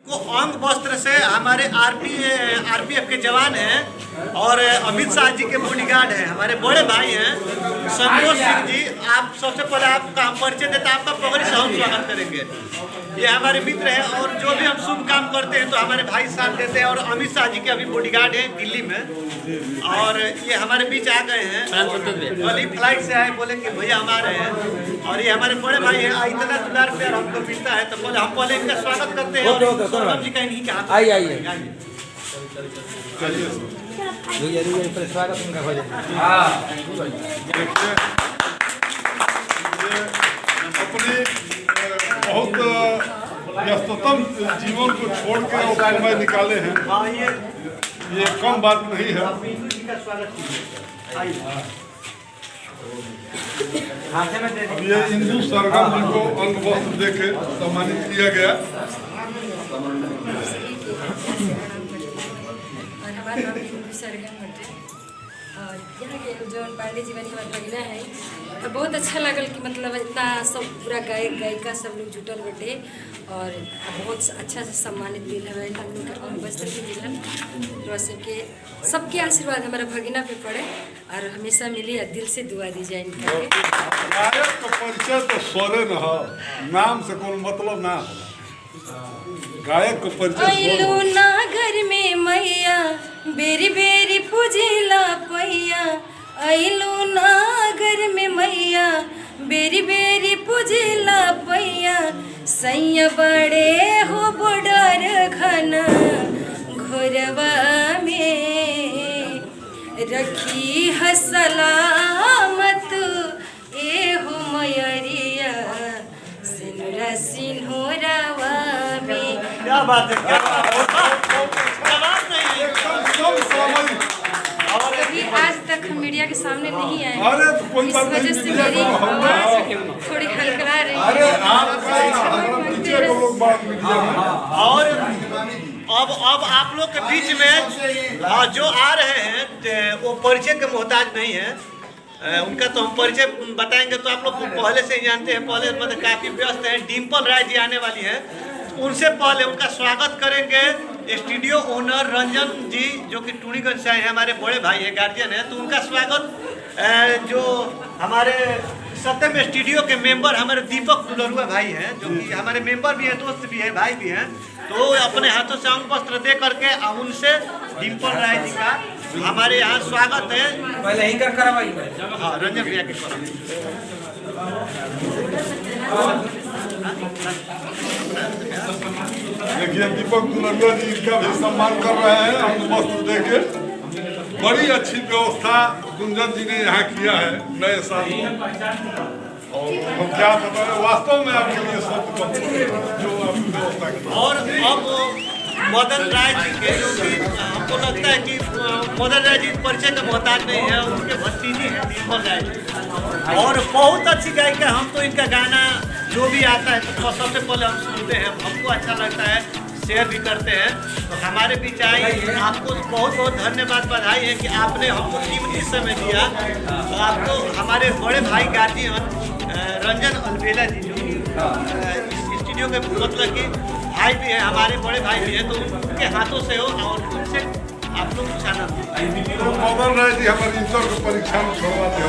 को अंग वस्त्र से हमारे आरपीएफ के जवान हैं और अमित शाह जी के बॉडीगार्ड हैं, हमारे बड़े भाई हैं संतोष सिंह जी। आप सबसे पहले आपका हम परिचय देते हैं, आपका पगड़ी से हम स्वागत करेंगे। ये हमारे मित्र हैं और जो भी हम शुभ काम करते हैं तो हमारे भाई साथ देते हैं। और अमित शाह जी के अभी बॉडीगार्ड हैं दिल्ली में और ये हमारे बीच आ गए हैं। कल ही फ्लाइट से आए, बोले कि भैया हम आ रहे हैं। और ये हमारे बड़े भाई हैं, इतना दुलार प्यार हमको मिलता है तो बोले हम पहले इनका स्वागत करते हैं। सौरभ जी का इन्हीं के हाथ आइए स्वागत उनका हो अपने बहुत व्यस्ततम जीवन को छोड़कर और समय निकाले हैं, ये कम बात नहीं है। अब ये हिंदू सरगम जी को अंग वस्त्र देके सम्मानित किया गया। हमारे नाम हिंदू सरगम बटे और यहाँ के जो पांडे जी वाली हमारे भगना है तो बहुत अच्छा लगल कि मतलब इतना सब पूरा गायक गायिका सब लोग जुटल बटे और बहुत अच्छा से सम्मानित दिल है हम लोग के अंग वस्त्र भी दिलन। तो सबके आशीर्वाद हमारा भगना पे पड़े और हमेशा मिली और दिल से दुआ दी जाए इनका। गायक का परिचय तो स्वरे न हो, नाम से कोई मतलब ना हो। गायक को परिचय नागर में मैया बेरी बेरी पूजिला पैया, अइलू नागर में मैया बेरी बेरी पूजिला पैया, सैया बड़े हो बॉर्डर घना घोरवा में रखी है सलामत ए हो मयरिया सिनुरा सिन्होरावा में। क्या बात है, क्या बात नहीं और अभी आज तक हम मीडिया के सामने नहीं आए, अरे तो कोई इस बात वजह से मेरी आवाज थोड़ी खलखला रही है। और अब आप लोग के बीच में जो आ रहे हैं वो परिचय के मोहताज नहीं है। उनका तो हम परिचय बताएंगे तो आप लोग पहले से ही जानते हैं, पहले मतलब काफ़ी व्यस्त हैं। डिम्पल राय जी आने वाली हैं, उनसे पहले उनका स्वागत करेंगे स्टूडियो ओनर रंजन जी जो कि टूरीगंज से आए हैं, हमारे बड़े भाई हैं, गार्जियन हैं। तो उनका स्वागत जो हमारे सत्यम स्टूडियो के मेंबर हमारे दीपक दुलरुआ भाई हैं, जो कि हमारे मेंबर भी हैं, दोस्त भी हैं, भाई भी हैं। तो अपने हाथों से अंग वस्त्र दे करके उनसे डिम्पल राय जी का हमारे यहाँ स्वागत है। पहले ही कर करवाई। हाँ, रंजन भैया के देखिए दीपक दुलरुआ जी इनका भी सम्मान कर रहे हैं अंग वस्त्र देके। बड़ी अच्छी व्यवस्था गुंजन जी ने यहाँ किया है नए साल में। और हम क्या बताएं, वास्तव में आपके लिए सत्य जो आपकी व्यवस्था की। और अब मदन राय जी के जो कि हमको लगता है कि मदन राय जी परिचय का मोहताज नहीं है, उनके भतीजी हैं डिम्पल राय जी और बहुत अच्छी गायिका। हम तो इनका गाना जो भी आता है तो सबसे पहले हम सुनते हैं, हमको अच्छा लगता है, शेयर भी करते हैं। तो हमारे बीच आई, आपको बहुत बहुत धन्यवाद, बधाई है कि आपने हमको कीमती समय दिया। तो आपको हमारे बड़े भाई गार्जियन रंजन अलबेला जी जो इस स्टूडियो के मतलब कि भाई भी हैं, हमारे बड़े भाई भी हैं, तो उनके हाथों से हो और उनसे आप लोग कुछ आनंद। तो मदन राय जी हमारे इंटर की परीक्षा में छोड़वाते हो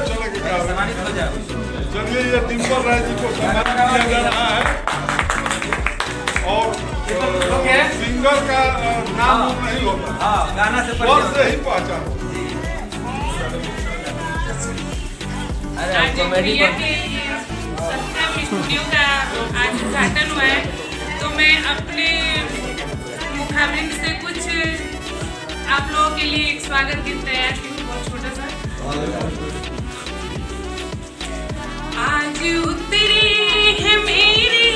चले के सम्मानित हो जाओ। चलिए ये डिम्पल राय जी को सम्मानित किया जा रहा है। और सिंगर का नाम नहीं होता, गाना से स्वर से ही पहचान। आज भैया के सत्यम स्टूडियो का आज उद्घाटन हुआ है, तो मैं अपने मुखाबिन से कुछ आप लोगों के लिए एक स्वागत गीत तैयार की हूँ, बहुत छोटा सा। आज उतरी है मेरी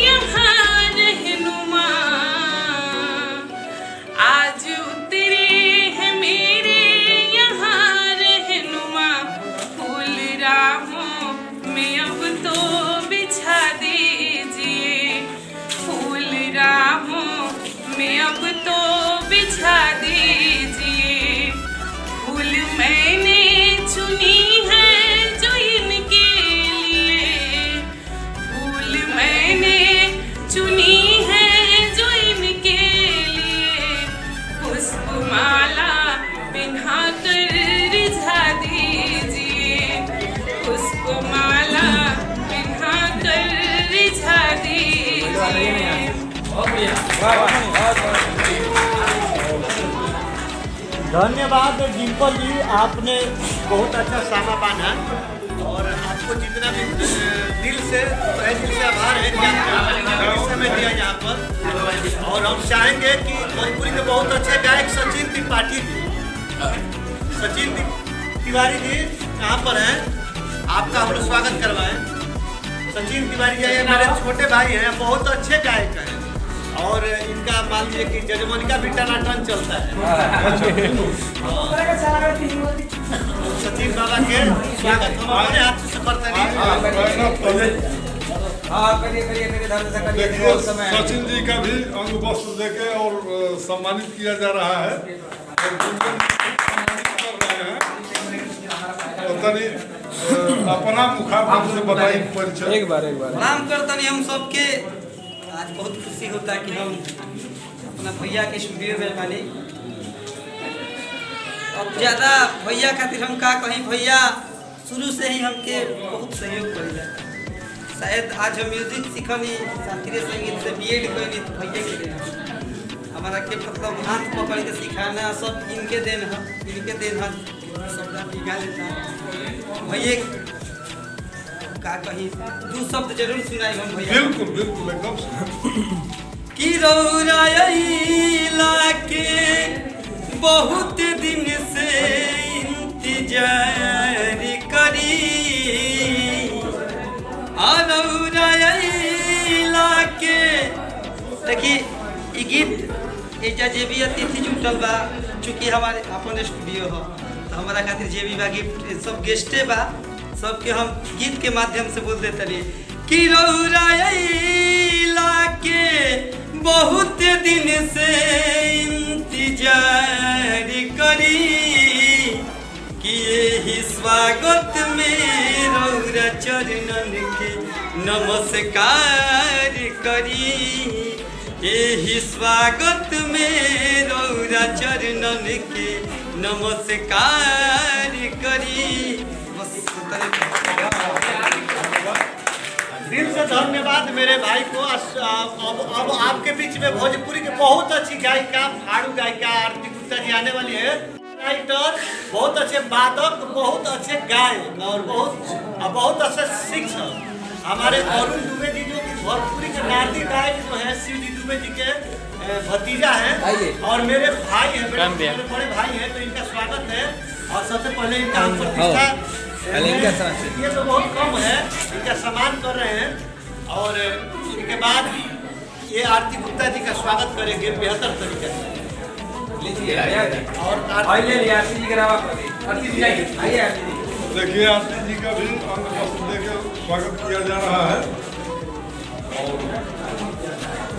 यहाँ रहनुमा, आज उतरी है मेरे यहाँ रहनुमा, फूल राहों में अब तो बिछा दीजिए, फूल राहों में अब तो बिछा दीजिए, फूल मैंने चुनी है जो इनके लिए, फूल मैंने चुनी है आइए ना यहाँ। बहुत बढ़िया, वाह वाह, बहुत धन्यवाद डिम्पल जी, आपने बहुत अच्छा सामा बांधा और आपको जितना भी दिल से आभार है कि आपने समय दिया यहाँ पर। और हम चाहेंगे कि भोजपुरी के बहुत अच्छे गायक सचिन तिवारी जी यहाँ पर हैं, आपका हम लोग स्वागत करवाएं। सचिन तिवारी जी मेरे छोटे भाई हैं, बहुत अच्छे गायक हैं और इनका मान लीजिए कि जजमानिका भी टनाटन चलता है। सचिन बाबा के स्वागत हम अपने हाथ से करते हैं। हाँ, करिए करिए करिए, धर्म से करिए, देखिए बहुत समय है। सचिन जी का भी अंग वस्त्र देके और सम्मानित किया जा रहा है और गुंजन सम्मानित कर रहे हैं। तो तनी अपना मुखाग्र से बताइए परिचय। एक बार प्रणाम करतनी हम सबके। आज बहुत खुशी होता है कि हम अपना भैया के स्टूडियो में बानी। अब ज़्यादा भैया खातिर हम का कहीं, भैया शुरू से ही हमके बहुत सहयोग करेला। शायद आज हम म्यूजिक सीखनी, शास्त्रीय संगीत से बीएड करी तो भैया के देन है। हमारा के मतलब हाथ पकड़ के सिखाना सब इनके देन है, सब गा लेता है भैया। का कहीं दो शब्द जरूर सुनाई हम भैया। बिल्कुल बिल्कुल एकदम कि रौराइला के बहुत दिन से इंतजार करी, रौराइला के देखिए ये गीत एजा जे भी अतिथि जुटल बा, चूँकि हमारे अपन स्टूडियो हो तो हमारा खातिर जे भी बा गिफ्ट सब गेस्टे बा, सबके हम गीत के माध्यम से बोल देते रहिए कि रौराइला के बहुत दिन से इंतजार करी, कि यही स्वागत में रौरा चरणन के नमस्कार करी, यही स्वागत में रौरा चरणन के नमस्कार करी। दिल से धन्यवाद मेरे भाई को। अब आपके बीच में भोजपुरी के बहुत अच्छी गायिका, फाड़ू गायिका आरती गुप्ता जी आने वाली है। राइटर, बहुत अच्छे वादक, बहुत अच्छे गायक और बहुत अच्छे शिक्षक हमारे अरुण दुबे जी, जो कि भोजपुरी के नाती गायक जो है, शिव जी दुबे जी के भतीजा हैं और मेरे भाई हैं, मेरे बड़े भाई हैं, तो इनका स्वागत है। और सबसे पहले इनका हम प्रतिष्ठा, ये तो बहुत कम है, इनका सम्मान कर रहे हैं और इनके बाद ये आरती गुप्ता जी का स्वागत करेंगे बेहतर तरीके से। और देखिए आरती जी का भी अंग वस्त्र देकर स्वागत किया जा रहा है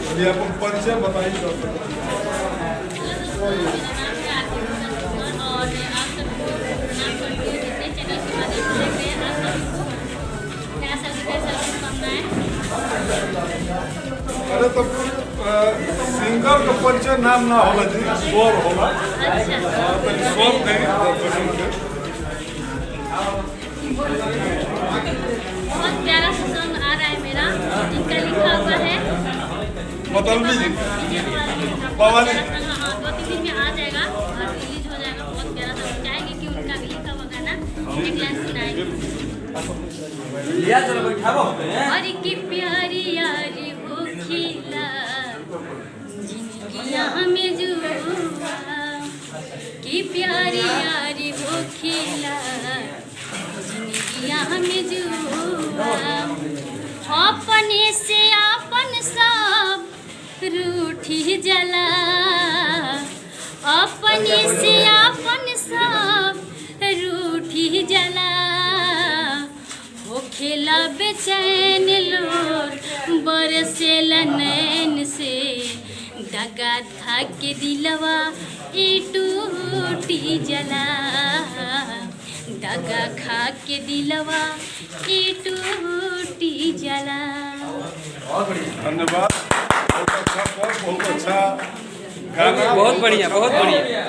और ये अपन परिचय बताइए। अरे तो सिंगर का परिचय नाम ना होला जी, स्वर होला। तो स्वर नहीं बहुत प्यारा सा सॉन्ग आ रहा है मेरा, इनका लिखा हुआ है मतलबी जी, पवाली। हाँ, 2-3 दिन में आ जाएगा और रिलीज हो जाएगा। बहुत प्यारा सा, चाहेंगे कि उनका भी लिखा हुआ गाना एक लाइन सुनाएंगे। और की प्यारी यारी वो खिला जिंदगियां हमें जुआ, की प्यारी यारी वो खिला जिंदगियां हमें जुआ, अपने से अपन सब रूठी जला, अपने से अपन सब रूठी जला, हो खेला बेचैन लोर बरसेल नैन से, दगा था के दिलवा ई टूटी जला, दगा खा के दिलवा ई टूटी जला। धन्यवाद, बहुत अच्छा स्वर, बहुत अच्छा गाना, बहुत बढ़िया, बहुत बढ़िया।